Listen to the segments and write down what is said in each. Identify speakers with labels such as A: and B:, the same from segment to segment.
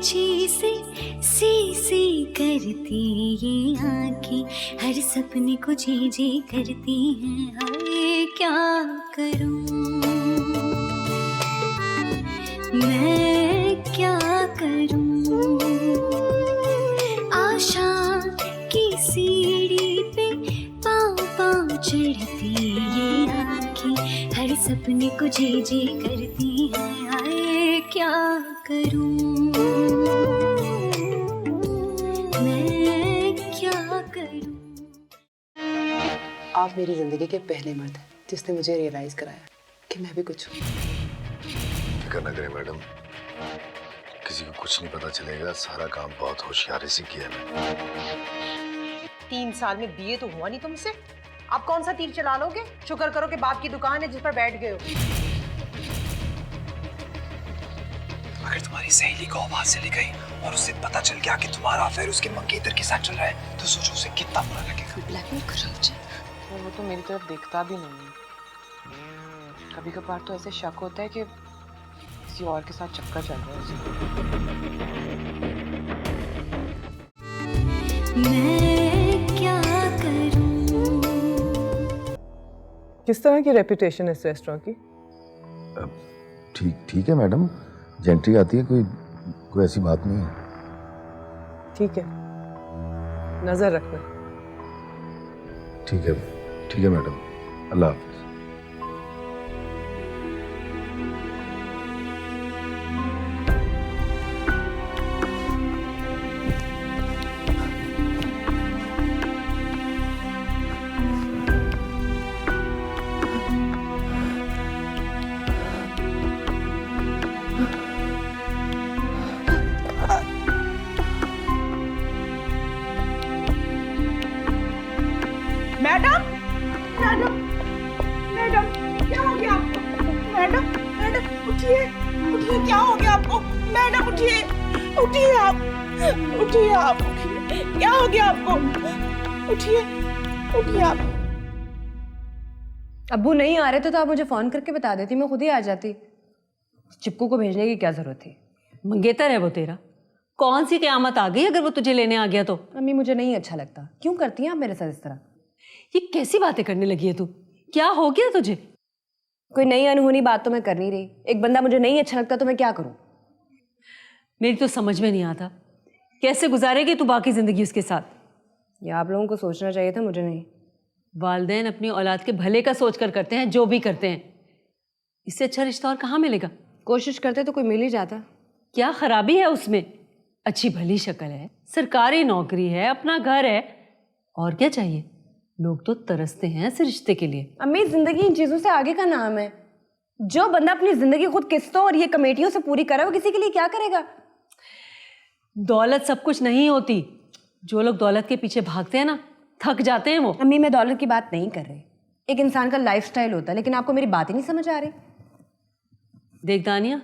A: ऊंची से सी सी करती ये आंखें, हर सपने को जी जी करती हैं। हाय क्या करूं मैं, क्या करूं। आशा की सीढ़ी पे पाँव पाँव चढ़ती ये आंखें, हर सपने को जी जी करती हैं। हाय क्या करूं मैं, क्या करूं।
B: आप मेरी जिंदगी के पहले मर्द हैं जिसने मुझे रियलाइज कराया कि मैं भी कुछ हूँ।
C: फिक्र न करें मैडम, किसी को कुछ नहीं पता चलेगा। सारा काम बहुत होशियारी से किया मैंने।
D: 3 साल में बीए तो हुआ नहीं तुमसे, आप कौन सा तीर चला लोगे? शुक्र करो कि बाप की दुकान है जिस पर बैठ गए हो।
E: अगर तुम्हारी सहेली को आवाज चली गई और उसे पता चल गया कि तुम्हारा अफेयर उसके मंगेतर के साथ चल रहा है, तो सोचो उसे कितना बुरा लगेगा।
B: ब्लैकमेल कर रहा मुझे।
F: वो तो मेरी तरफ देखता भी नहीं है। कभी कभार तो ऐसे शक होता है कि किसी और के साथ चक्कर चल रहा है उसे।
A: मैं क्या करूं।
F: किस तरह की रेपुटेशन है इस रेस्टोरेंट की?
C: ठीक है मैडम, जेंट्री आती है, कोई ऐसी बात नहीं है।
F: ठीक है, नजर रखना।
C: ठीक है मैडम, अल्लाह हाफिज।
D: मैडम मैडम मैडम, क्या हो गया आपको? मैडम मैडम उठिए उठिए, क्या हो गया आपको? मैडम उठिए उठिए, आप उठिए, आप उठिए, क्या हो गया आपको? उठिए उठिए आप।
G: अब्बू नहीं आ रहे थे तो आप मुझे फोन करके बता देती, मैं खुद ही आ जाती। चिप्कू को भेजने की क्या जरूरत थी?
H: मंगेतर है वो तेरा, कौन सी क़यामत आ गई अगर वो तुझे लेने आ गया तो?
G: अम्मी मुझे नहीं अच्छा लगता, क्यों करती हैं आप मेरे साथ इस तरह?
H: ये कैसी बातें करने लगी है तू? क्या हो गया तुझे?
G: कोई नई अनहोनी बात तो मैं कर नहीं रही। एक बंदा मुझे नहीं अच्छा लगता तो मैं क्या करूं?
H: मेरी तो समझ में नहीं आता, कैसे गुजारेगी तू बाकी जिंदगी उसके साथ?
G: ये आप लोगों को सोचना चाहिए था, मुझे नहीं।
H: वालिदैन अपनी औलाद के भले का सोच कर करते हैं जो भी करते हैं। इससे अच्छा रिश्ता और कहाँ मिलेगा?
G: कोशिश करते तो कोई मिल ही जाता।
H: क्या खराबी है उसमें? अच्छी भली शक्ल है, सरकारी नौकरी है, अपना घर है, और क्या चाहिए? लोग तो तरसते हैं ऐसे रिश्ते के लिए।
G: अम्मी जिंदगी इन चीजों से आगे का नाम है। जो बंदा अपनी जिंदगी खुद किस्तों और ये कमेटियों से पूरी करे वो किसी के लिए क्या करेगा?
H: दौलत सब कुछ नहीं होती। जो लोग दौलत के पीछे भागते हैं ना, थक जाते हैं वो।
G: अम्मी मैं दौलत की बात नहीं कर रही, एक इंसान का लाइफस्टाइल होता है, लेकिन आपको मेरी बात ही नहीं समझ आ रही।
H: देख दानिया,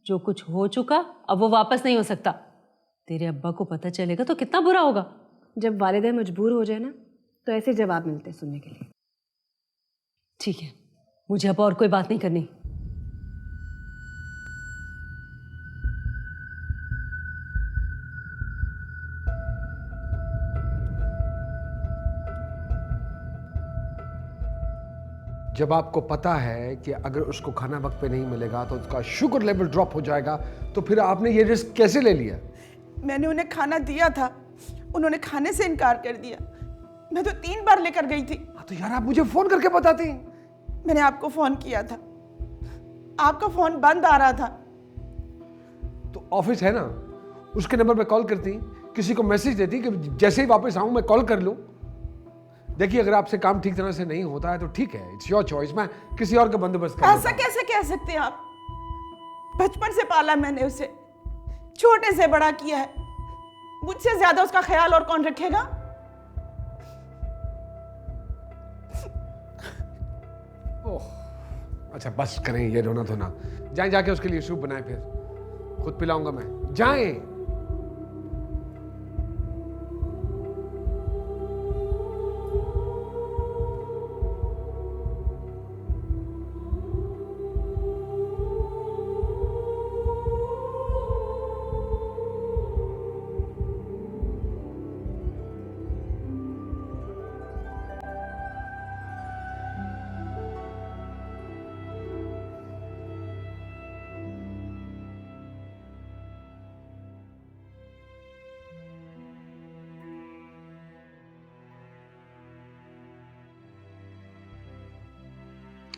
H: जो कुछ हो चुका अब वो वापस नहीं हो सकता। तेरे अब्बा को पता चलेगा तो कितना बुरा होगा।
G: जब वालिदैन मजबूर हो जाए ना तो ऐसे जवाब मिलते हैं सुनने के लिए।
H: ठीक है, मुझे अब और कोई बात नहीं करनी।
I: जब आपको पता है कि अगर उसको खाना वक्त पे नहीं मिलेगा तो उसका शुगर लेवल ड्रॉप हो जाएगा, तो फिर आपने ये रिस्क कैसे ले लिया?
D: मैंने उन्हें खाना दिया था, उन्होंने खाने से इनकार कर दिया। मैं तो 3 बार लेकर गई थी।
I: तो यार आप मुझे फोन करके बताती।
D: मैंने आपको फोन किया था, आपका फोन बंद आ रहा था।
I: तो ऑफिस है ना, उसके नंबर पे कॉल करती, किसी को मैसेज देती कि जैसे ही वापस आऊं मैं कॉल कर लूं। देखिए अगर आपसे काम ठीक तरह से नहीं होता है तो ठीक है, इट्स योर चॉइस, मैं किसी और का बंदोबस्त कर।
D: ऐसा कैसे कह सकते हैं आप? बचपन से पाला मैंने उसे, छोटे से बड़ा किया है, मुझसे ज्यादा उसका ख्याल और कौन रखेगा?
I: ओह अच्छा बस करें ये रोना धोना, जाएं जाके उसके लिए सूप बनाए, फिर खुद पिलाऊंगा मैं, जाएं।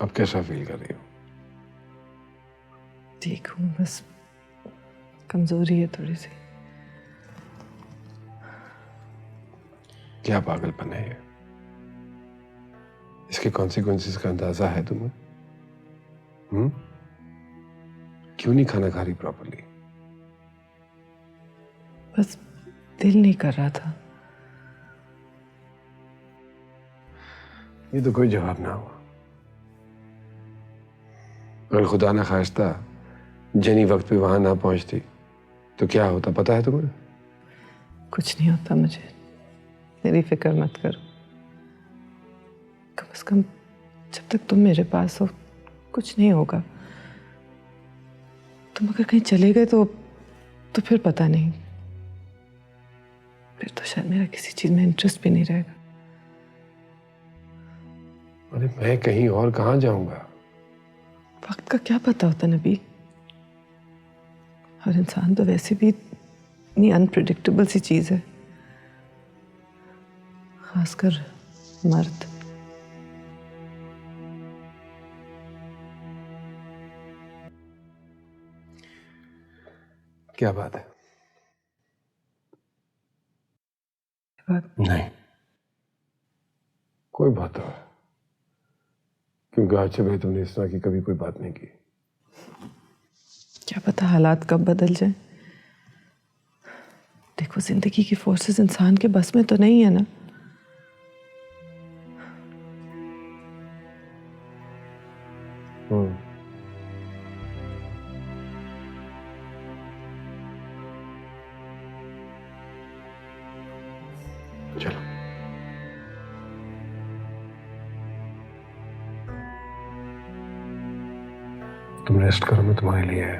I: अब कैसा फील कर रही हो?
F: ठीक हूँ, बस कमजोरी है थोड़ी सी।
I: क्या पागलपन है ये? इसके कॉन्सिक्वेंसेस का अंदाजा है तुम्हें? क्यों नहीं खाना खा रही प्रॉपर्ली?
F: बस दिल नहीं कर रहा था।
I: ये तो कोई जवाब ना हुआ। अगर खुदा ना खास्ता जेनी वक्त पे वहां ना पहुंचती तो क्या होता पता है तुम्हें?
F: कुछ नहीं होता, मुझे मेरी फिक्र मत करो। कम से कम जब तक तुम मेरे पास हो कुछ नहीं होगा। तुम अगर कहीं चले गए तो फिर पता नहीं, फिर तो शायद मेरा किसी चीज में इंटरेस्ट भी नहीं रहेगा।
I: अरे मैं कहीं और कहाँ जाऊंगा?
F: वक्त का क्या पता होता नबील, और इंसान तो वैसे भी इतनी अनप्रिडिक्टेबल सी चीज है, खासकर मर्द।
I: क्या बात है?
F: बात
I: नहीं, कोई बात है, क्योंकि आज सुबह तुमने इस तरह की कभी कोई बात नहीं की।
F: क्या पता हालात कब बदल जाए। देखो, जिंदगी की फोर्सेस इंसान के बस में तो नहीं है ना।
I: चलो तुम रेस्ट करो, मैं तुम्हारे लिए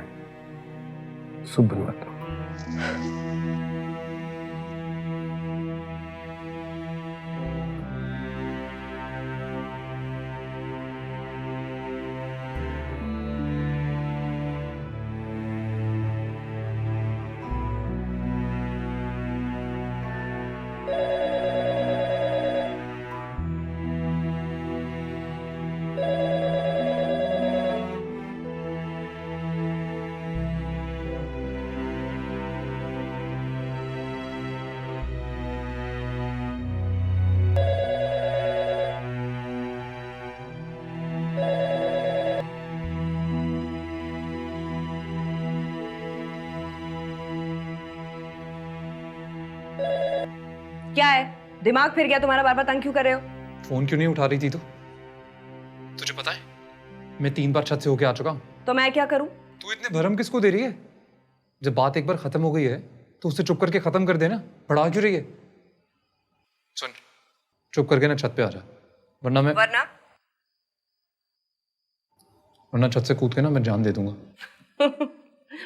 I: सूप बनवाता हूँ।
G: क्या है, दिमाग फिर गया तुम्हारा? बार बार तंग क्यों कर रहे हो?
E: फोन क्यों नहीं उठा रही थी तू? तुझे पता है मैं 3 बार छत से होके आ चुका हूँ।
G: तो मैं क्या करूं?
E: तू इतने भरम किसको दे रही है? जब बात एक बार खत्म हो गई है तो उसे चुप करके खत्म कर देना, बढ़ा क्यों रही है? सुन, चुप करके ना छत पे आ जा, वरना छत से कूद के ना मैं जान दे दूंगा।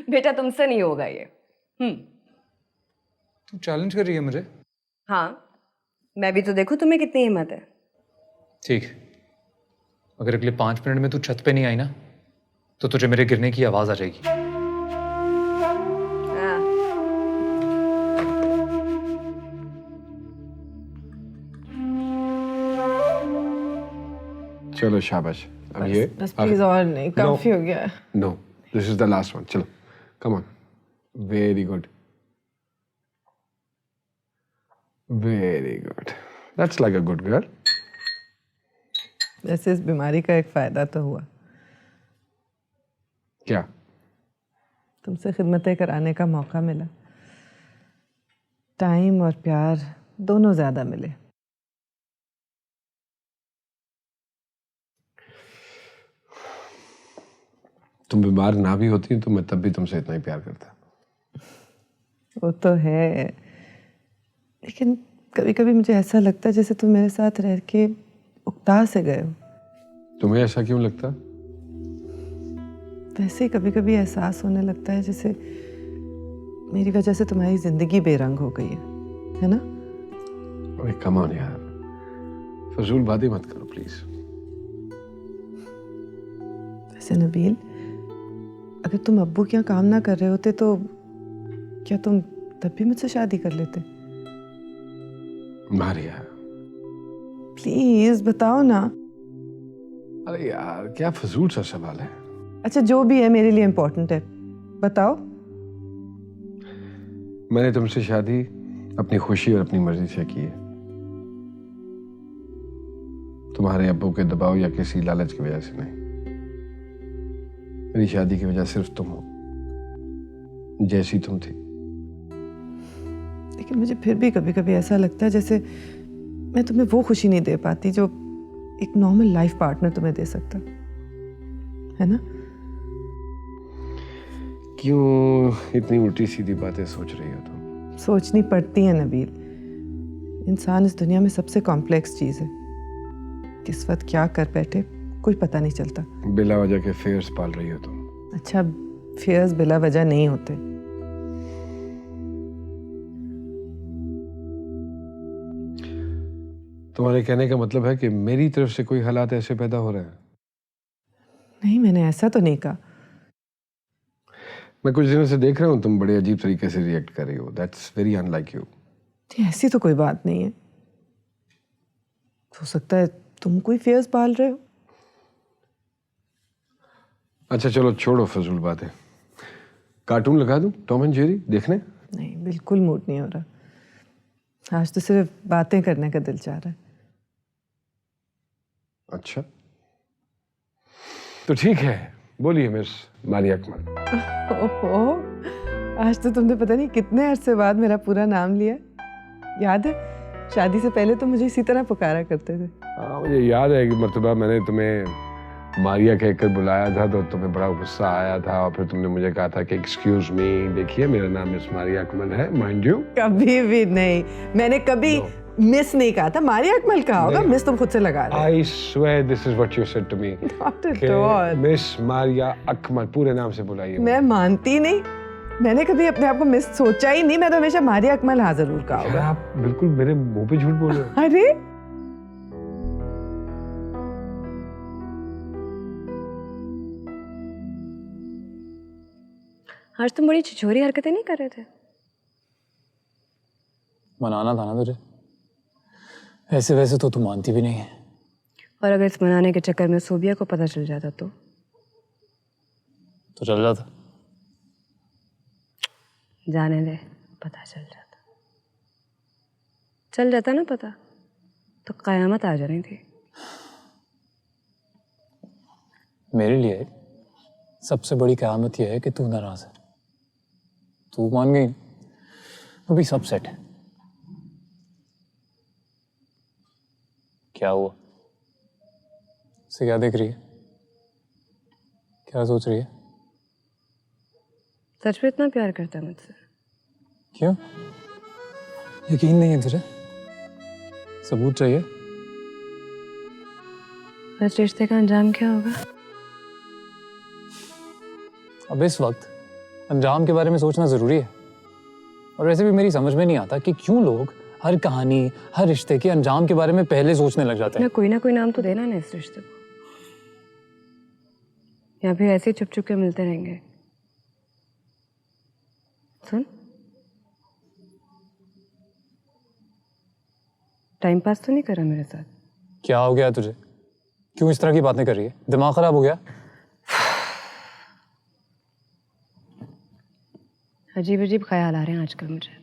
G: बेटा तुमसे नहीं होगा ये।
E: तू चैलेंज कर रही है मुझे?
G: हाँ, मैं भी तो देखूं तुम्हें कितनी हिम्मत है।
E: ठीक, अगर अगले 5 मिनट में तू छत पे नहीं आई ना तो तुझे मेरे गिरने की आवाज आ जाएगी।
G: हाँ।
I: चलो शाबाश, अब ये
F: बस प्लीज और नहीं, काफी हो गया है।
I: No, this is the last one. चलो come on, very good, very good, that's like a good girl.
F: वैसे इस बीमारी का एक फायदा तो हुआ,
I: क्या?
F: तुमसे खिदमतें कराने का मौका मिला, टाइम और प्यार दोनों ज्यादा मिले।
I: तुम बीमार ना भी होती तो मैं तब भी तुमसे इतना ही प्यार करता।
F: वो तो है, लेकिन कभी कभी मुझे ऐसा लगता है जैसे तुम मेरे साथ रह के उकता से गए हो।
I: तुम्हें ऐसा क्यों लगता?
F: वैसे ही कभी कभी एहसास होने लगता है जैसे मेरी वजह से तुम्हारी जिंदगी बेरंग हो गई है ना?
I: अरे कम ऑन यार, फजूल बातें मत करो प्लीज।
F: वैसे नबील, अगर तुम अब्बू के यहाँ काम ना कर रहे होते तो क्या तुम तब भी मुझसे शादी कर लेते?
I: मारिया
F: प्लीज बताओ ना।
I: अरे यार क्या फजूल सा सवाल है।
B: अच्छा जो भी है मेरे लिए इम्पोर्टेंट है, बताओ।
I: मैंने तुमसे शादी अपनी खुशी और अपनी मर्जी से की है, तुम्हारे अब्बू के दबाव या किसी लालच की वजह से नहीं। मेरी शादी की वजह सिर्फ तुम हो, जैसी तुम थी।
B: लेकिन मुझे फिर भी कभी कभी ऐसा लगता है जैसे मैं तुम्हें वो खुशी नहीं दे पाती जो एक नॉर्मल लाइफ पार्टनर तुम्हें दे सकता है ना।
I: क्यों इतनी उल्टी सीधी बातें सोच रही हो तुम?
B: सोचनी पड़ती है नबील, इंसान इस दुनिया में सबसे कॉम्प्लेक्स चीज है, किस वक्त क्या कर बैठे कोई पता नहीं चलता।
I: बिला वजह के फेयर्स पाल रही हो तुम।
B: अच्छा फेयर्स बिला वजह नहीं होते।
I: तुम्हारे कहने का मतलब है कि मेरी तरफ से कोई हालात ऐसे पैदा हो रहे हैं?
B: नहीं मैंने ऐसा तो नहीं कहा।
I: मैं कुछ दिनों से देख रहा हूँ तुम बड़े अजीब तरीके से रिएक्ट कर रही हो। That's very unlike you.
B: ऐसी तो कोई बात नहीं है, हो सकता है तुम कोई फेयर्स पाल रहे हो।
I: अच्छा चलो छोड़ो फजूल बातें, कार्टून लगा दूं टॉम एंड जेरी देखने?
B: नहीं बिल्कुल मूड नहीं हो रहा, आज तो सिर्फ बातें करने का दिल चाह रहा है।
I: अच्छा तो ठीक है, बोलिए मिस मारिया अकमल।
B: ओहो, आज तो तुमने पता नहीं कितने अरसे बाद मेरा पूरा नाम लिया। याद है शादी से पहले तो मुझे इसी तरह पुकारा करते थे।
I: हाँ मुझे याद है कि मर्तबा मैंने तुम्हें मारिया कहकर बुलाया था तो तुम्हें बड़ा गुस्सा आया था और फिर तुमने मुझे कहा था कि एक्सक्यूज मी, देखिए मेरा नाम मिस मारिया अकमल है, माइंड यू।
B: कभी भी नहीं, मैंने कभी मिस नहीं कहा था, मारिया अकमल कहा होगा, मिस तुम खुद से लगा रहे हो।
I: I swear this is what you said to me.
B: Not at all.
I: Miss Maria Akmal पूरे नाम से बुलाइए।
B: मैं मानती नहीं, मैंने कभी अपने आप को मिस सोचा ही नहीं, मैं तो हमेशा मारिया अकमल हाँ जरूर कहा होगा।
I: आप बिल्कुल मेरे मुंह पे झूठ बोल रहे हो।
B: अरे
G: आज तुम बड़ी छिछोरी हरकतें नहीं कर रहे थे?
E: मनाना था ना तुझे, ऐसे वैसे तो तू मानती भी नहीं है।
G: और अगर इस मनाने के चक्कर में सोबिया को पता चल जाता तो
E: चल जाता।
G: जाने दे, पता चल जाता। चल जाता ना पता तो कयामत आ जानी थी।
E: मेरे लिए सबसे बड़ी कयामत यह है कि तू नाराज है। तू मान गई, अभी सब सेट है। क्या हुआ? से क्या देख रही है? क्या सोच रही है?
G: सच में इतना प्यार करता है मुझसे?
E: क्यों? यकीन नहीं है तुझे? सबूत चाहिए?
G: इस रिश्ते का अंजाम क्या होगा?
E: अब इस वक्त अंजाम के बारे में सोचना जरूरी है। और वैसे भी मेरी समझ में नहीं आता कि क्यों लोग हर कहानी, हर रिश्ते के अंजाम के बारे में पहले सोचने लग जाते हैं।
G: ना कोई नाम तो देना ना इस रिश्ते को, या फिर ऐसे ही चुप चुप के मिलते रहेंगे। सुन, टाइम पास तो नहीं कर रहा मेरे साथ?
E: क्या हो गया तुझे? क्यों इस तरह की बातें कर रही है? दिमाग खराब हो गया?
G: अजीब अजीब ख्याल आ रहे हैं आजकल मुझे।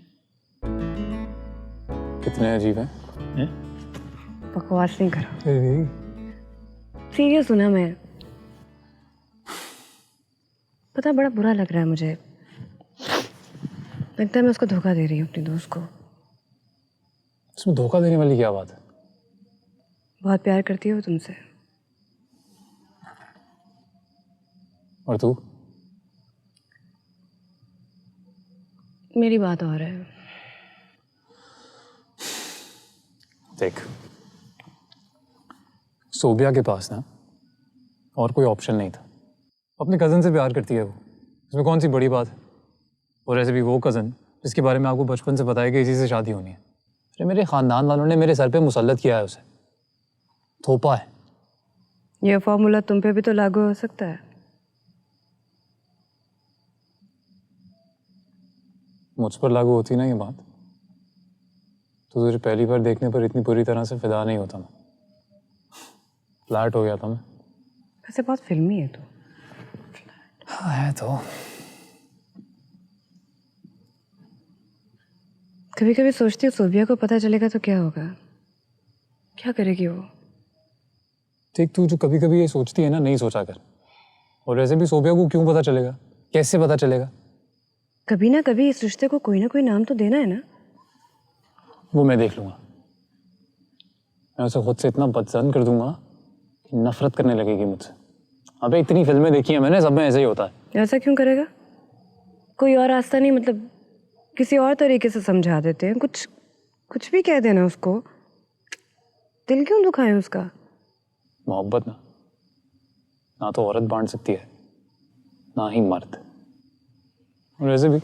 E: कितने अजीब हैं?
G: बकवास नहीं करो, सीरियस हूं ना मैं। पता बड़ा बुरा लग रहा है मुझे, लगता है मैं उसको धोखा दे रही हूँ, अपनी दोस्त को।
E: इसमें धोखा देने वाली क्या बात है?
G: बहुत प्यार करती है वो तुमसे।
E: और तू?
G: मेरी बात और है।
E: देख, सोबिया के पास ना और कोई ऑप्शन नहीं था। अपने कज़न से प्यार करती है वो, इसमें कौन सी बड़ी बात है? और ऐसे भी वो कज़न जिसके बारे में आपको बचपन से पता है कि इसी से शादी होनी है। अरे मेरे ख़ानदान वालों ने मेरे सर पे मुसल्लत किया है उसे, थोपा है।
G: ये फॉर्मूला तुम पे भी तो लागू हो सकता है।
E: मुझ पर लागू होती ना ये बात तो तुझे पहली बार देखने पर इतनी बुरी तरह से फिदा नहीं होता मैं। फ्लैट हो गया था मैं।
G: वैसे बहुत फिल्मी है तू।
E: हाँ है तो।
G: कभी कभी सोचती हूँ सोबिया को पता चलेगा तो क्या होगा, क्या करेगी वो।
E: देख तू जो कभी कभी ये सोचती है ना, नहीं सोचा कर। और वैसे भी सोबिया को क्यों पता चलेगा, कैसे पता चलेगा?
G: कभी ना कभी इस रिश्ते को कोई ना कोई नाम तो देना है ना।
E: वो मैं देख लूंगा। मैं उसे खुद से इतना बदजन कर दूंगा कि नफरत करने लगेगी मुझसे। अबे इतनी फिल्में देखी हैं मैंने, सब में ऐसे ही होता है।
G: ऐसा क्यों करेगा? कोई और रास्ता नहीं, मतलब किसी और तरीके से समझा देते हैं, कुछ भी कह देना उसको। दिल क्यों दुखाएं उसका?
E: मोहब्बत ना तो औरत बांट सकती है, ना ही मर्द। और वैसे भी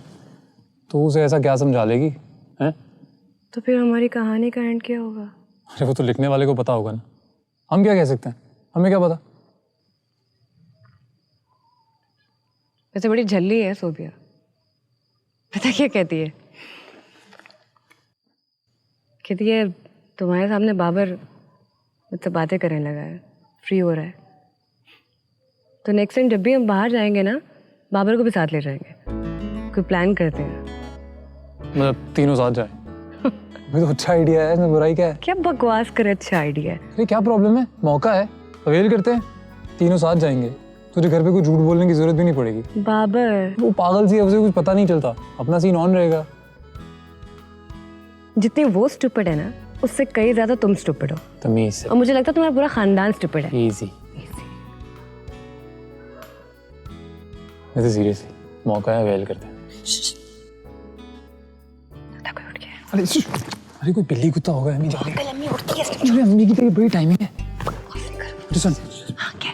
E: तू उसे ऐसा क्या समझा लेगी, हैं?
G: तो फिर हमारी कहानी का एंड क्या होगा?
E: अरे वो तो लिखने वाले को पता होगा ना, हम क्या कह सकते हैं, हमें क्या पता।
G: वैसे बड़ी झल्ली है सोबिया। पता क्या कहती है? कहती है तुम्हारे सामने बाबर मुझसे बातें करने लगा है, फ्री हो रहा है, तो नेक्स्ट टाइम जब भी हम बाहर जाएंगे ना, बाबर को भी साथ ले जाएंगे। कोई प्लान करते हैं,
E: मतलब तीनों साथ जाए। ये तो अच्छा आइडिया है, इसमें बुराई क्या है?
G: क्या बकवास करे, अच्छा आइडिया है।
E: अरे क्या प्रॉब्लम है, मौका है, अवेल करते हैं। तीनों साथ जाएंगे, तुझे घर पे कोई झूठ बोलने की जरूरत भी नहीं पड़ेगी।
G: बाबर
E: वो पागल सी है, उसे कुछ पता नहीं चलता, अपना सीन ऑन रहेगा।
G: जितनी वो स्टूपिड है ना, उससे कई ज्यादा तुम स्टूपिड हो।
E: तमीज से।
G: और मुझे लगता है तुम्हारा पूरा खानदान स्टूपिड है।
E: इजी। वैसे सीरियसली मौका है, अवेल करते हैं। अरे कोई बिल्ली कुत्ता होगा, अम्मी जाके। कल अम्मी उठती है। अरे अम्मी की तेरी बड़ी टाइमिंग है। अरे सुन। हाँ क्या?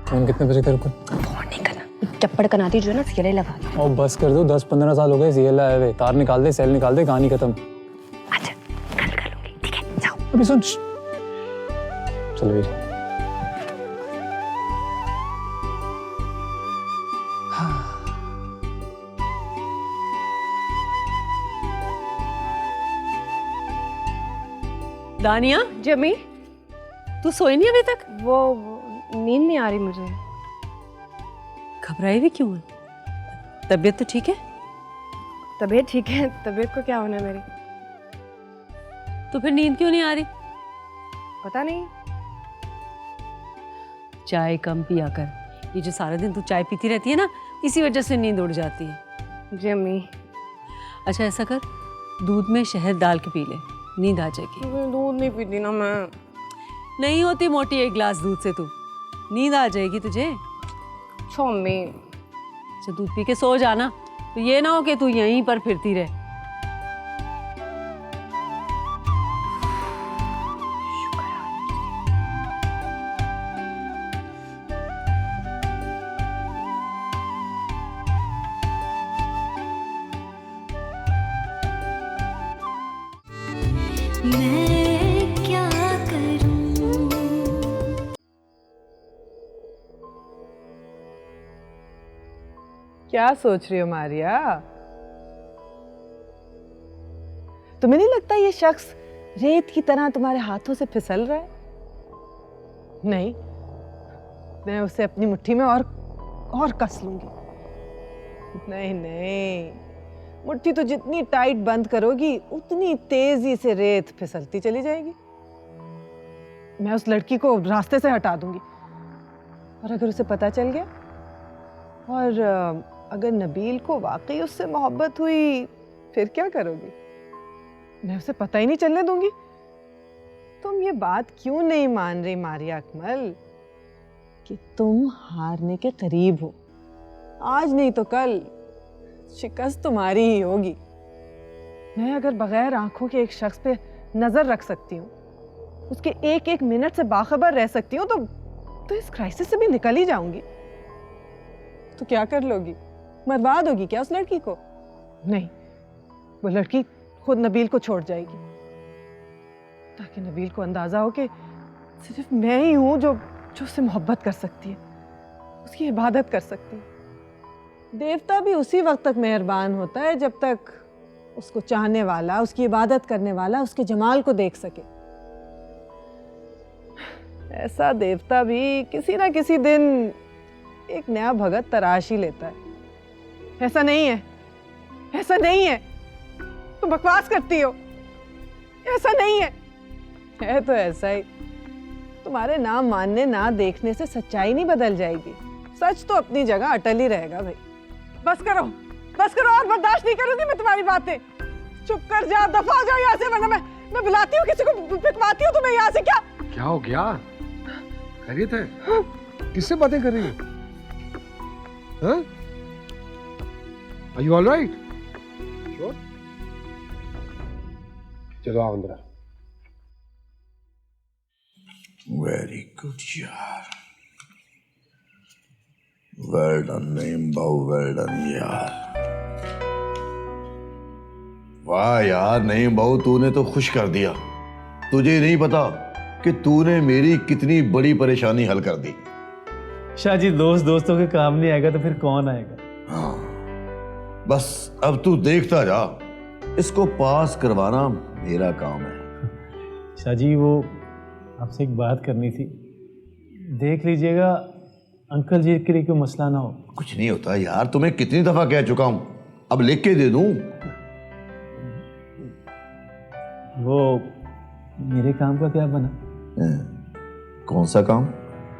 E: फोन कितने बजे करूँ?
G: फोन नहीं करना, चप्पड़ कनाती जो है ना, सीएलए लगा दो।
E: और बस कर दो, 10-15 साल हो गए सीएलए आए हुए। तार निकाल दे, सेल निकाल दे, कहानी खत्म।
G: अच्छा कल कर लूंगी, ठीक है जाओ।
E: अभी सुन। चलो वीर।
H: दानिया,
G: जमी
H: तू सोई नहीं अभी तक?
G: वो नींद नहीं आ रही मुझे।
H: घबराई भी क्यों है? तबीयत तो ठीक है?
G: तबीयत ठीक है, तबीयत को क्या होना है मेरी?
H: तो फिर नींद क्यों नहीं आ रही?
G: पता नहीं।
H: चाय कम पिया कर, ये जो सारा दिन तू चाय पीती रहती है ना, इसी वजह से नींद उड़ जाती है।
G: जमी
H: अच्छा ऐसा कर, दूध में शहद डाल के पी ले, नींद आ जाएगी।
G: दूध नहीं पीती ना मैं।
H: नहीं होती मोटी एक गिलास दूध से तू, नींद आ जाएगी तुझे।
G: मम्मी
H: अच्छा दूध पी के सो जाना, तो ये ना हो कि तू यहीं पर फिरती रहे।
A: मैं क्या करूं?
D: क्या सोच रही हो मारिया? तुम्हें नहीं लगता ये शख्स रेत की तरह तुम्हारे हाथों से फिसल रहा है? नहीं, मैं उसे अपनी मुट्ठी में और कस लूंगी। नहीं नहीं, मुट्ठी तो जितनी टाइट बंद करोगी उतनी तेजी से रेत फिसलती चली जाएगी। मैं उस लड़की को रास्ते से हटा दूंगी, और अगर उसे पता चल गया और अगर नबील को वाकई उससे मोहब्बत हुई, फिर क्या करोगी? मैं उसे पता ही नहीं चलने दूंगी। तुम ये बात क्यों नहीं मान रही मारिया अकमल कि तुम हारने के करीब हो? आज नहीं तो कल शिकस्त तुम्हारी ही होगी। मैं अगर बगैर आंखों के एक शख्स पे नजर रख सकती हूँ, उसके एक एक मिनट से बाखबर रह सकती हूँ, तो इस क्राइसिस से भी निकल ही जाऊंगी। तो क्या कर लोगी? बर्बाद होगी क्या उस लड़की को? नहीं, वो लड़की खुद नबील को छोड़ जाएगी, ताकि नबील को अंदाजा हो कि सिर्फ मैं ही हूं जो उससे मोहब्बत कर सकती है, उसकी इबादत कर सकती है। देवता भी उसी वक्त तक मेहरबान होता है जब तक उसको चाहने वाला, उसकी इबादत करने वाला उसके जमाल को देख सके।
B: ऐसा देवता भी किसी ना किसी दिन एक नया भगत तराश ही लेता है। ऐसा नहीं है, ऐसा नहीं है, तुम बकवास करती हो। ऐसा नहीं है तो ऐसा ही। तुम्हारे ना मानने ना देखने से सच्चाई नहीं बदल जाएगी। सच तो अपनी जगह अटल ही रहेगा भाई। बस करो और बर्दाश्त नहीं करूंगी मैं तुम्हारी बातें। चुप कर जा, दफा हो जाओ यहाँ से, वरना मैं बुलाती हूँ किसी को, पिटवाती हूँ तुम्हें यहाँ से। क्या
I: हो गया? खैरियत है? किससे बातें कर रही हो? हाँ? Are you all right? Sure? चलो आओ अंदर।
C: वेरी गुड यार, वेल डन नईम भाऊ, वेल डन यार। वाह यार नईम भाऊ, तूने तो खुश कर दिया। तुझे नहीं पता कि तूने मेरी कितनी बड़ी परेशानी हल कर दी।
E: शाह जी, दोस्तों के काम नहीं आएगा तो फिर कौन आएगा?
C: हाँ, बस अब तू देखता जा, इसको पास करवाना मेरा काम है।
E: शाह जी, वो आपसे एक बात करनी थी, देख लीजिएगा अंकल जी के लिए कोई मसला ना हो।
C: कुछ नहीं होता यार, तुम्हें कितनी दफा कह चुका हूं, अब लिख के दे दूं।
E: वो मेरे काम का क्या बना?
C: कौन सा काम?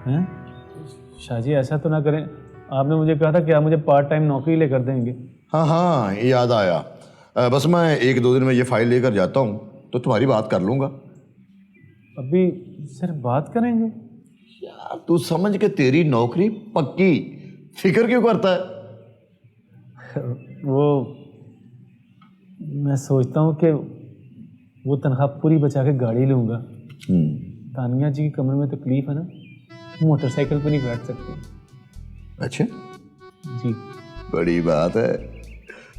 E: हैं? शाह जी, ऐसा तो ना करें, आपने मुझे कहा था कि आप मुझे पार्ट टाइम नौकरी लेकर देंगे।
C: हाँ, याद आया। बस मैं 1-2 दिन में ये फाइल लेकर जाता हूँ तो तुम्हारी बात कर लूँगा।
E: अभी सिर्फ बात करेंगे?
C: यार तू समझ के तेरी नौकरी पक्की, फिक्र क्यों करता है?
E: वो मैं सोचता हूँ कि वो तनख्वाह पूरी बचा के गाड़ी लूँगा। तानिया जी की कमर में तकलीफ है ना, मोटरसाइकिल पर नहीं बैठ सकती।
C: अच्छा
E: जी,
C: बड़ी बात है।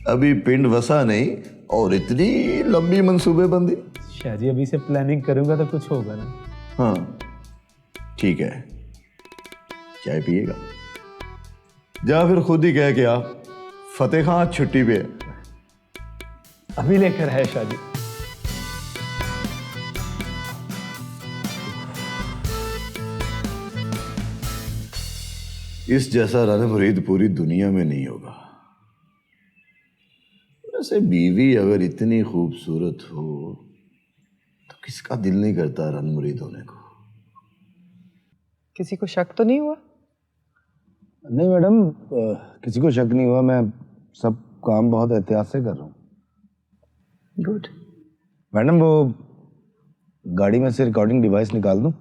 C: अभी पिंड वसा नहीं और इतनी लंबी मंसूबेबंदी।
E: शाह जी, अभी से प्लानिंग करूंगा तो कुछ होगा ना।
C: हाँ ठीक है, चाय पिएगा? जा फिर खुद ही कह के आ, फतेह खां छुट्टी पे है।
E: अभी लेकर है शाह जी।
C: इस जैसा रन मुरीद पूरी दुनिया में नहीं होगा। वैसे बीवी अगर इतनी खूबसूरत हो तो किसका दिल नहीं करता रन मुरीद होने को?
B: किसी को शक तो नहीं हुआ?
J: नहीं मैडम, किसी को शक नहीं हुआ। मैं सब काम बहुत एहतियात से कर रहा हूँ।
B: गुड।
J: मैडम, वो गाड़ी में से रिकॉर्डिंग डिवाइस निकाल दूँ?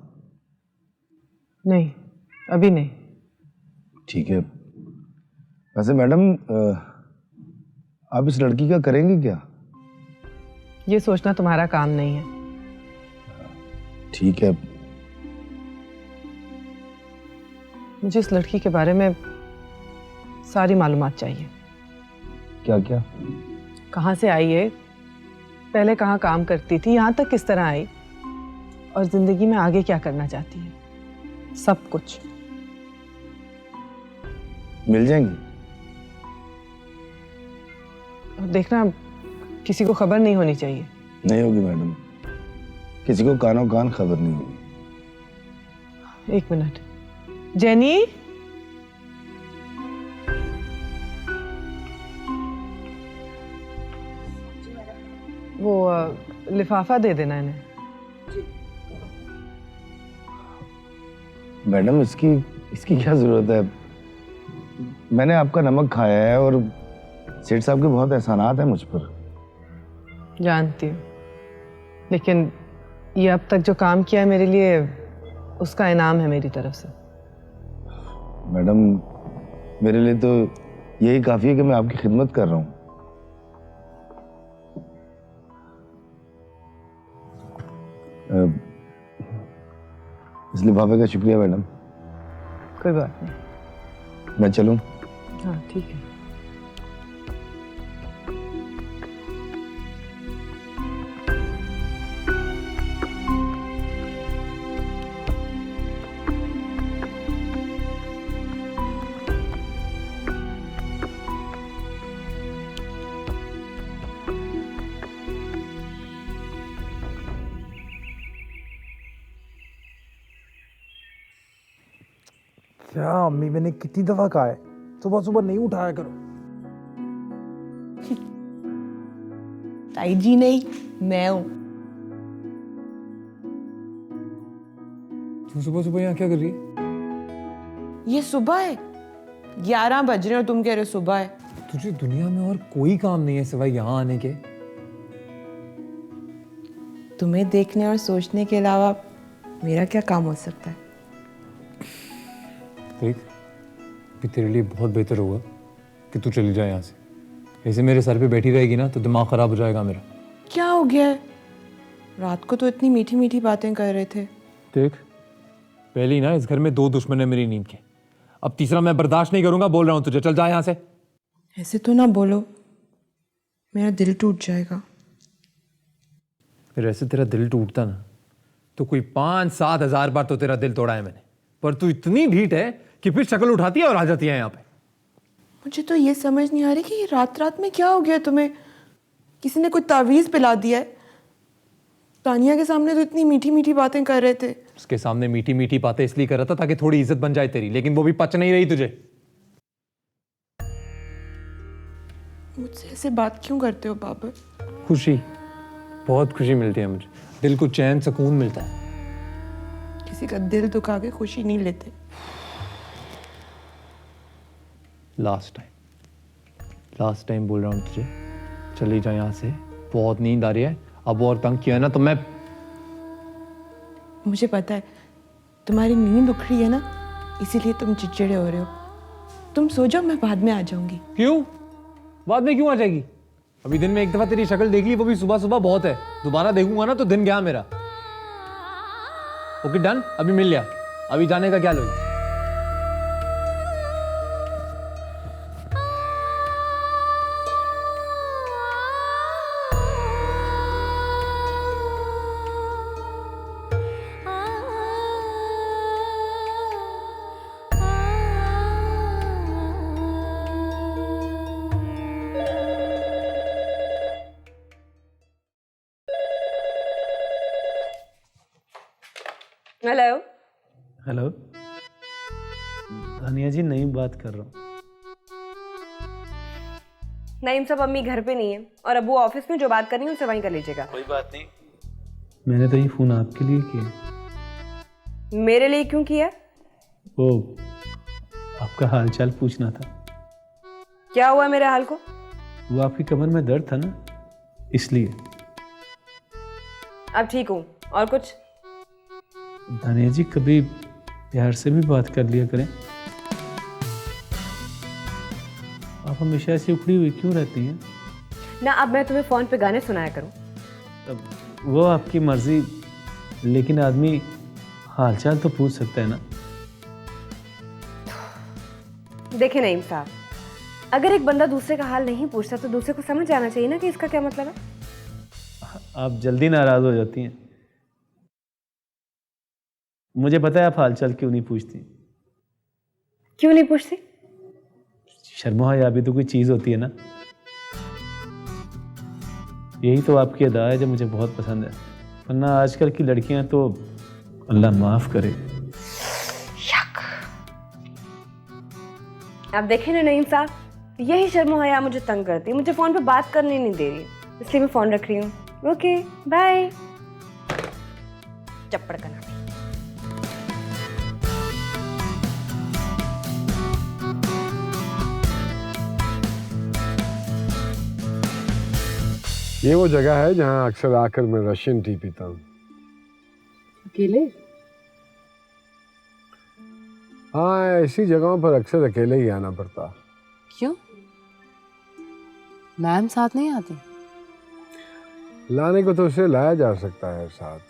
B: नहीं, अभी नहीं।
J: ठीक है। वैसे मैडम, आप इस लड़की का करेंगी क्या?
B: ये सोचना तुम्हारा काम नहीं है।
J: ठीक है।
B: मुझे इस लड़की के बारे में सारी मालूमात चाहिए।
J: क्या क्या?
B: कहाँ से आई है, पहले कहाँ काम करती थी, यहाँ तक किस तरह आई, और जिंदगी में आगे क्या करना चाहती है, सब कुछ।
J: मिल जाएंगी?
B: और देखना, किसी को खबर नहीं होनी चाहिए।
J: नहीं होगी मैडम, किसी को कानों कान खबर नहीं होगी।
B: 1 मिनट। जेनी, वो लिफाफा दे देना इन्हें।
J: मैडम, इसकी क्या जरूरत है? मैंने आपका नमक खाया है और सेठ साहब के बहुत एहसानात हैं मुझ पर।
B: जानती हूँ, लेकिन ये अब तक जो काम किया है मेरे लिए, उसका इनाम है मेरी तरफ से।
J: मैडम, मेरे लिए तो यही काफी है कि मैं आपकी खिदमत कर रहा हूँ। इस लिफाफे का शुक्रिया मैडम।
B: कोई बात नहीं।
J: मैं चलूँ?
B: हाँ ठीक है।
K: क्या अम्मी, मैंने कितनी दफा कहा है सुबह सुबह नहीं उठाया करो।
D: ताई जी नहीं, मैं हूँ।
E: तुम सुबह सुबह यहाँ क्या कर रही है?
D: ये सुबह है, 11 बज रहे हो, तुम कह रहे हो सुबह है।
E: तुझे दुनिया में और कोई काम नहीं है सिवाय यहाँ आने के?
D: तुम्हें देखने और सोचने के अलावा मेरा क्या काम हो सकता है?
E: देख, भी तेरे लिए बहुत बेहतर होगा कि तू चली जाए यहाँ से। ऐसे मेरे सर पे बैठी रहेगी ना तो दिमाग खराब हो जाएगा मेरा।
D: क्या हो गया है? रात को तो इतनी मीठी मीठी बातें कर रहे थे।
E: देख, पहली ना इस घर में 2 दुश्मन है मेरी नींद के, अब तीसरा मैं बर्दाश्त नहीं करूंगा। बोल रहा हूँ तुझे, चल जा यहाँ से।
D: ऐसे तो ना बोलो, मेरा दिल टूट जाएगा।
E: फिर ऐसे तेरा दिल टूटता ना तो कोई 5-7 हज़ार बार तो तेरा दिल तोड़ा है मैंने, पर तू इतनी ढीठ है कि फिर शक्ल उठाती है और आ जाती है यहाँ पे।
D: मुझे तो ये समझ नहीं आ रही कि ये रात रात में क्या हो गया तुम्हें? किसी ने कोई तावीज पिला दिया है? तानिया के सामने तो इतनी मीठी मीठी बातें कर रहे थे।
E: उसके सामने मीठी मीठी बातें इसलिए कर रहा था ताकि थोड़ी इज्जत बन जाए तेरी, लेकिन वो भी पच नहीं रही तुझे।
D: मुझसे ऐसे बात क्यों करते हो बाबर?
E: खुशी, बहुत खुशी मिलती है मुझे, दिल को चैन सुकून मिलता है।
D: किसी का दिल दुखा के खुशी नहीं लेते।
E: लास्ट टाइम बोल रहा हूँ तुझे, चली जा यहाँ से, बहुत नींद आ रही है। अब और तंग किया ना तो मैं।
D: मुझे पता है तुम्हारी नींद उख रही है ना, इसीलिए तुम चिड़चिड़े हो रहे हो। तुम सो जाओ, मैं बाद में आ जाऊंगी।
E: क्यों? बाद में क्यों आ जाएगी? अभी दिन में एक दफा तेरी शक्ल देख ली, वो भी सुबह सुबह बहुत है। दोबारा देखूंगा ना तो दिन गया मेरा। ओके डन, अभी मिल लिया, अभी जाने का क्या लोगे?
G: हेलो।
K: हेलो तानिया जी, नई बात कर रहा हूँ।
G: नईम साहब अम्मी घर पे नहीं है और अबू ऑफिस में, जो बात करनी है उनसे वहीं कर लीजिएगा।
K: कोई बात नहीं, मैंने तो ये फोन आपके लिए किया।
G: मेरे लिए क्यों किया?
K: वो आपका हालचाल पूछना था।
G: क्या हुआ मेरे हाल को?
K: वो आपकी कमर में दर्द था ना, इसलिए।
G: अब ठीक हूँ। और कुछ?
K: तानिया जी, कभी प्यार से भी बात कर लिया करें। आप हमेशा ऐसी उखड़ी हुई क्यों रहती हैं?
G: ना अब मैं तुम्हें फोन पे गाने सुनाया करूँ?
K: अब वो आपकी मर्जी, लेकिन आदमी हालचाल तो पूछ सकता है ना।
G: देखे नईम साहब, अगर एक बंदा दूसरे का हाल नहीं पूछता तो दूसरे को समझ आना चाहिए ना कि इसका क्या मतलब है।
K: आप जल्दी नाराज हो जाती हैं। मुझे पता है आप हालचाल क्यों नहीं पूछती।
G: क्यों नहीं पूछती?
K: शर्मा या भी तो कोई चीज होती है ना। यही तो आपकी अदा है जो मुझे बहुत पसंद है, वरना आजकल की लड़कियां तो अल्लाह माफ करे।
G: आप देखें ना नईम साहब, यही शर्म हया मुझे तंग करती है, मुझे फोन पे बात करने नहीं दे रही, इसलिए मैं फोन रख रही हूँ। Okay bye. चप्पड़ का नाम।
I: ये वो जगह है जहाँ अक्सर आकर मैं रशियन टी पीता हूँ।
F: अकेले?
I: हाँ, ऐसी जगहों पर अक्सर अकेले ही आना पड़ता।
F: क्यों? मैम साथ नहीं आती?
I: लाने को तो उसे लाया जा सकता है साथ,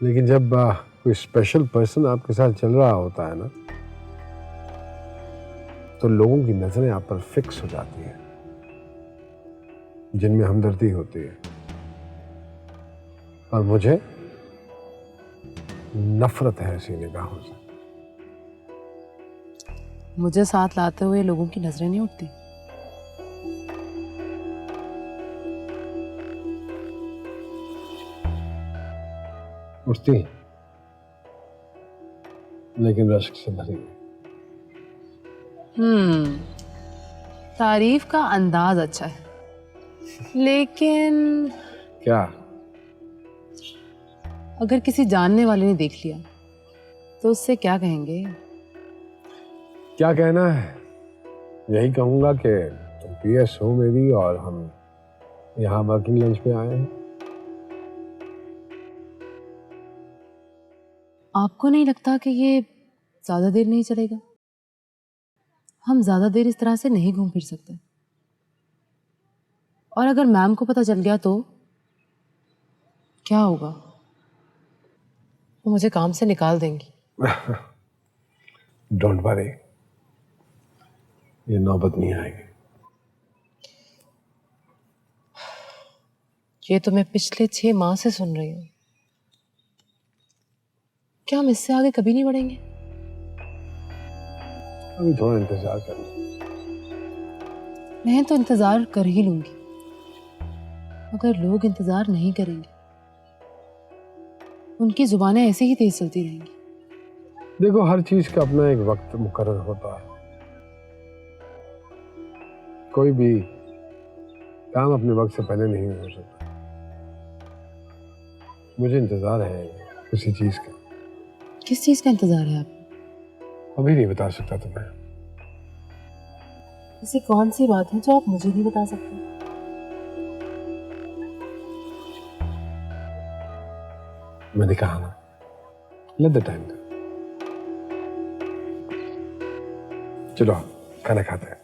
I: लेकिन जब कोई स्पेशल पर्सन आपके साथ चल रहा होता है ना, तो लोगों की नजरें आप पर फिक्स हो जाती हैं, जिनमें हमदर्दी होती है। और मुझे नफरत है ऐसी निगाहों से।
F: मुझे साथ लाते हुए लोगों की नजरें नहीं उठती?
I: उठती लेकिन रश्क से भरी हुई।
F: तारीफ का अंदाज अच्छा है, लेकिन
I: क्या?
F: अगर किसी जानने वाले ने देख लिया तो उससे क्या कहेंगे?
I: क्या कहना है, यही कहूंगा कि तुम पीएस हो मेरी और हम यहाँ वर्किंग लंच पे आए हैं।
F: आपको नहीं लगता कि ये ज्यादा देर नहीं चलेगा? हम ज्यादा देर इस तरह से नहीं घूम फिर सकते, और अगर मैम को पता चल गया तो क्या होगा? वो मुझे काम से निकाल देंगी।
I: डोंट वरी, ये नौबत नहीं आएगी।
F: ये तो मैं पिछले 6 माह से सुन रही हूँ। क्या हम इससे आगे कभी नहीं बढ़ेंगे?
I: अभी थोड़ा इंतजार कर लो।
F: मैं तो इंतजार कर ही लूंगी, मगर लोग इंतजार नहीं करेंगे। उनकी जुबानें ऐसे ही तेज चलती रहेंगी।
I: देखो, हर चीज का अपना एक वक्त मुकर्रर होता है। कोई भी काम अपने वक्त से पहले नहीं हो सकता। मुझे इंतजार है किसी चीज का।
F: किस चीज का इंतजार है आपको?
I: अभी नहीं बता सकता तुम्हें।
F: ऐसी कौन सी बात है जो आप मुझे नहीं बता सकते?
I: मैंने कहा ना, लेट द टाइम। चलो खाना खाते हैं।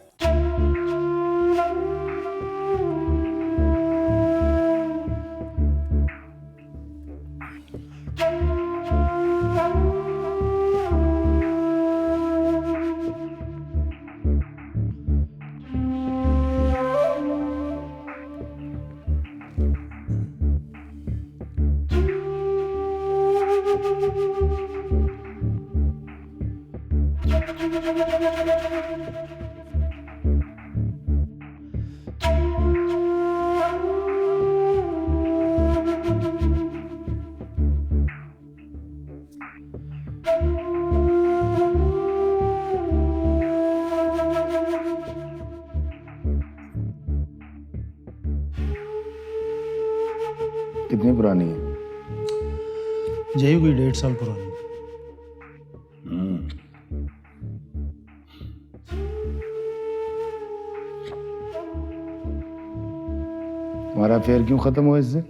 J: कितनी पुरानी है?
K: यही कोई 1.5 साल पुरानी।
J: तुम्हारा अफेयर क्यों खत्म हुआ इससे?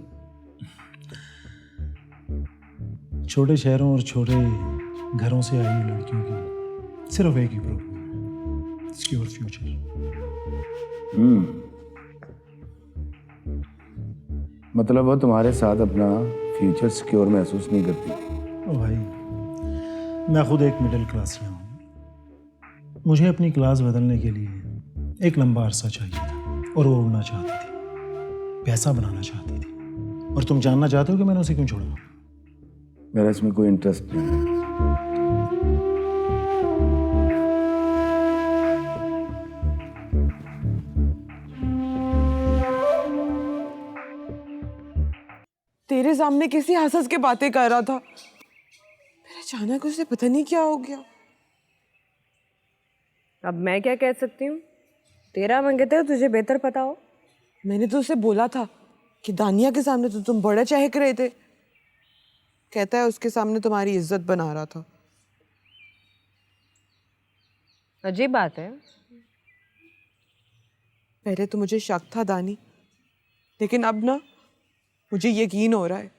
K: छोटे शहरों और छोटे घरों से आई हुई लड़कियों की सिर्फ एक ही प्रॉब्लम है, सिक्योर फ्यूचर।
J: मतलब वो तुम्हारे साथ अपना फ्यूचर सिक्योर महसूस नहीं करती?
K: ओ भाई, मैं खुद एक मिडिल क्लास से हूँ। मुझे अपनी क्लास बदलने के लिए एक लंबा अरसा चाहिए था, और वो उड़ना चाहती थी, पैसा बनाना चाहती थी। और तुम जानना चाहते हो कि मैंने उसे क्यों छोड़ा?
J: मेरा इसमें कोई इंटरेस्ट नहीं है।
D: तेरे सामने किसी हंस के बातें कर रहा था, फिर अचानक उसे पता नहीं क्या हो गया।
G: अब मैं क्या कह सकती हूँ? तेरा मन कहता है तुझे बेहतर पता हो।
D: मैंने तो उसे बोला था कि दानिया के सामने तो तुम बड़ा चहक रहे थे। कहता है उसके सामने तुम्हारी इज्जत बना रहा था।
G: अजीब बात है।
D: पहले तो मुझे शक था दानी, लेकिन अब ना मुझे यकीन हो रहा है।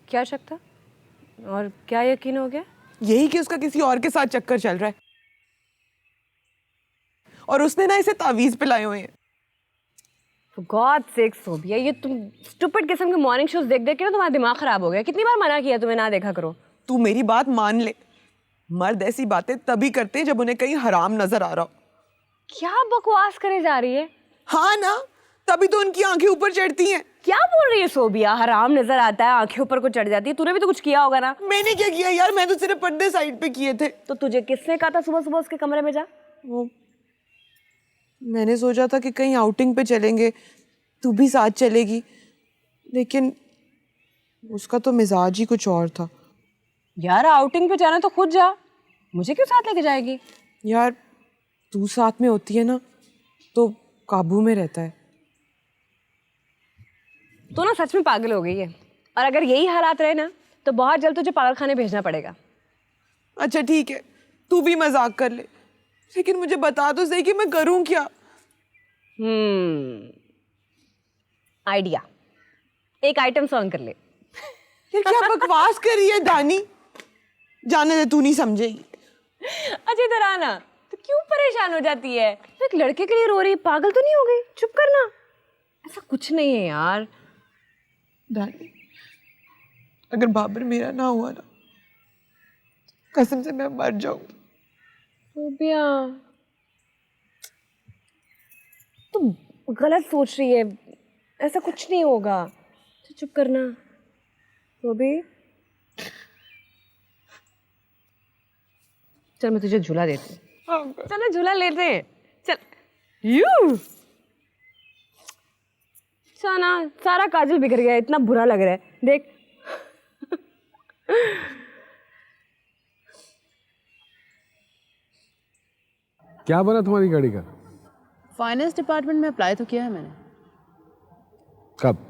G: क्या शक था और क्या यकीन हो गया?
D: यही कि उसका किसी और के साथ चक्कर चल रहा है, और उसने ना इसे तावीज पिलाए हुए हैं।
G: For God's sake, सोबिया, ये तुम स्टूपिड किस्म के मॉर्निंग शोज देख देख के ना तुम्हारा दिमाग खराब हो गया। कितनी बार मना किया तुम्हें ना देखा करो।
D: तू मेरी बात मान ले, मर्द ऐसी बातें तभी करते हैं जब उन्हें कहीं हराम नजर आ रहा हो।
G: क्या बकवास करे जा रही है?
D: हाँ ना, तभी तो उनकी आंखें ऊपर चढ़ती हैं।
G: क्या बोल रही है सोबिया? हराम नजर आता है, आंखें ऊपर को चढ़ जाती है। तूने भी तो कुछ किया होगा ना?
D: मैंने क्या किया यार, मैं तो सिर्फ पर्दे साइड पे किए थे।
G: तो तुझे किसने कहा था सुबह सुबह उसके कमरे में जा?
D: वो मैंने सोचा था कि कहीं आउटिंग पे चलेंगे, तू भी साथ चलेगी, लेकिन
F: उसका तो मिजाज ही कुछ और था।
G: यार आउटिंग पे जाना तो खुद जा, मुझे क्यों साथ लेके जाएगी?
F: यार तू साथ में होती है ना तो काबू में रहता है।
G: तो ना सच में पागल हो गई है, और अगर यही हालात रहे ना तो बहुत जल्द तुझे पागल खाने भेजना पड़ेगा।
F: अच्छा ठीक है, तू भी मजाक कर ले, लेकिन मुझे बता तो सही कि मैं करूं क्या।
G: आइडिया, एक आइटम सॉन्ग कर ले।
F: यार क्या बकवास कर रही है दानी, जाने दे, तू नहीं समझेगी।
G: अच्छा इधर आना, तो क्यों परेशान हो जाती है? तो एक लड़के के लिए रो रही, पागल तो नहीं हो गई? चुप करना, ऐसा कुछ नहीं है यार।
F: दानी अगर बाबर मेरा ना हुआ ना, कसम से मैं मर जाऊंगी।
G: रूबिया तुम गलत सोच रही है, ऐसा कुछ नहीं होगा। तो चुप करना रूबी। चल मैं तुझे झूला देती हूँ। चलो झूला लेते हैं, चल। यू ना सारा काजल बिखर गया, इतना बुरा लग रहा है, देख।
I: क्या बना तुम्हारी गाड़ी का?
L: फाइनेंस डिपार्टमेंट में अप्लाई तो किया है मैंने।
I: कब?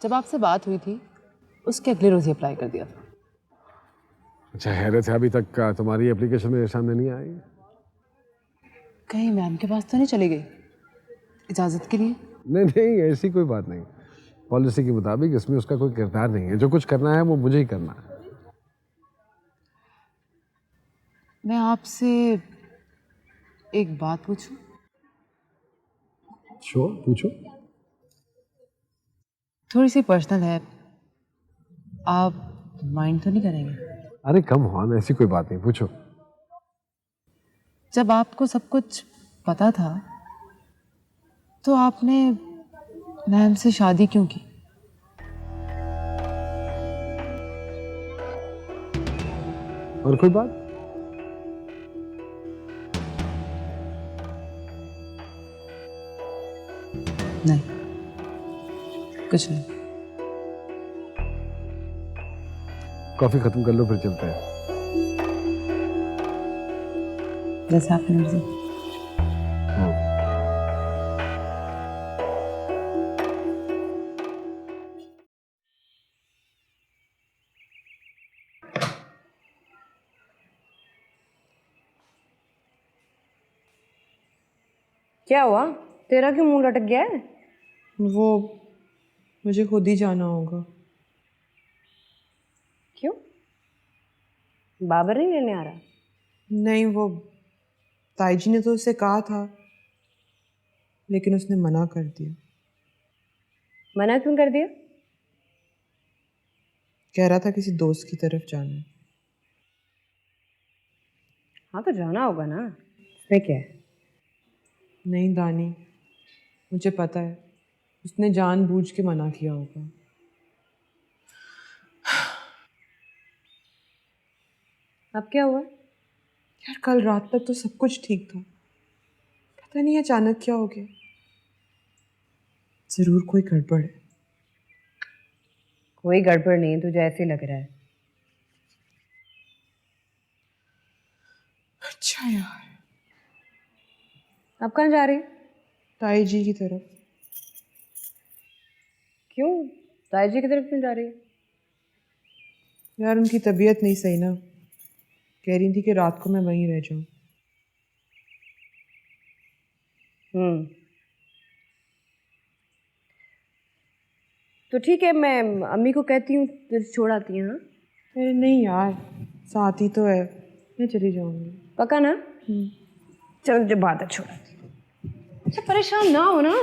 L: जब आपसे बात हुई थी उसके अगले रोज ही अप्लाई कर दिया था।
I: अच्छा, हैरत है अभी तक तुम्हारी एप्लीकेशन मेरे सामने नहीं आई।
L: कहीं मैम के पास तो नहीं चली गई इजाजत के लिए?
I: नहीं नहीं, ऐसी कोई बात नहीं। पॉलिसी के मुताबिक इसमें उसका कोई किरदार नहीं है, जो कुछ करना है वो मुझे ही करना है।
L: मैं आपसे एक बात पूछूं?
I: श्योर, पूछो।
L: थोड़ी सी पर्सनल है, आप माइंड तो नहीं करेंगे?
I: अरे कम ऑन, ऐसी कोई बात नहीं, पूछो।
L: जब आपको सब कुछ पता था तो आपने मैम से शादी क्यों की?
I: और कोई बात?
L: नहीं, कुछ नहीं।
I: कॉफी खत्म कर लो फिर चलते हैं।
L: जैसे आपकी मर्जी।
G: क्या हुआ, तेरा क्यों मुंह लटक गया है?
F: वो मुझे खुद ही जाना होगा।
G: क्यों, बाबर नहीं लेने आ रहा?
F: नहीं, वो ताई जी ने तो उससे कहा था, लेकिन उसने मना कर दिया।
G: मना क्यों कर दिया?
F: कह रहा था किसी दोस्त की तरफ जाना है।
G: हाँ तो जाना होगा ना, इसमें क्या है?
F: नहीं दानी, मुझे पता है उसने जानबूझ के मना किया होगा।
G: अब क्या हुआ?
F: यार कल रात तक तो सब कुछ ठीक था, पता नहीं अचानक क्या हो गया। जरूर कोई गड़बड़ है।
G: कोई गड़बड़ नहीं है, तुझे ऐसे लग रहा है।
F: अच्छा यार,
G: अब कहाँ जा रही है?
F: ताई जी की तरफ।
G: क्यों, ताई जी की तरफ क्यों जा रही है?
F: यार उनकी तबीयत नहीं सही ना, कह रही थी कि रात को मैं वहीं रह जाऊं।
G: तो ठीक है, मैं अम्मी को कहती हूँ तुझे छोड़ आती हैं। हाँ
F: अरे नहीं यार, साथ ही तो है, मैं चली जाऊंगी।
G: पक्का ना? चल मुझे बात है, छोड़ आती हूँ। अच्छा परेशान ना हो ना।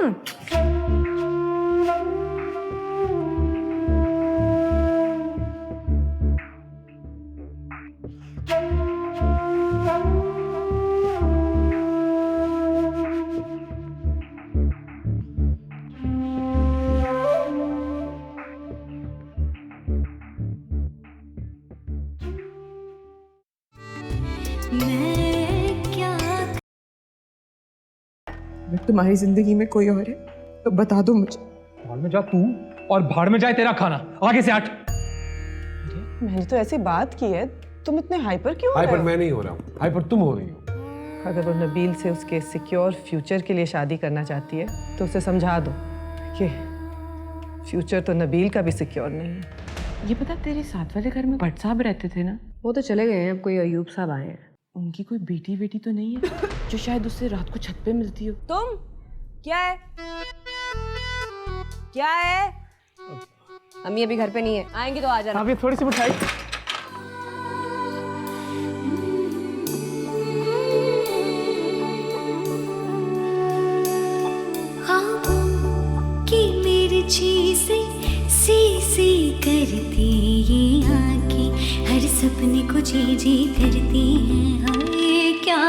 F: अगर तुम्हारी जिंदगी में कोई और है तो बता दो मुझे।
E: हॉल में जा तू, और भाड़ में जाए तेरा खाना। आगे से हट।
B: मैंने तो ऐसी बात की है, तुम इतने हाइपर क्यों हो रहे
I: हाइपर
B: हो?
I: मैं नहीं हो रहा हूँ, हाइपर तुम हो रही हो।
B: अगर वो नबील से उसके सिक्योर फ्यूचर के लिए शादी करना चाहती है तो उसे समझा दो कि फ्यूचर तो नबील का भी सिक्योर नहीं है।
F: ये पता तेरे साथ वाले घर में भट्ट साहब रहते थे ना,
G: वो तो चले गए हैं, अब कोई अयूब साहब आए हैं।
F: उनकी कोई बेटी तो नहीं है जो शायद उससे रात को छत पे मिलती हो?
G: तुम क्या है? क्या है? अम्मी अभी घर पे नहीं है, आएंगी तो आ जाना।
B: अभी थोड़ी सी मिठाई।
A: ख्वाबों की मिर्ची से सी करती ये आंखें, हर सपने को जी करती हैं। हाय क्या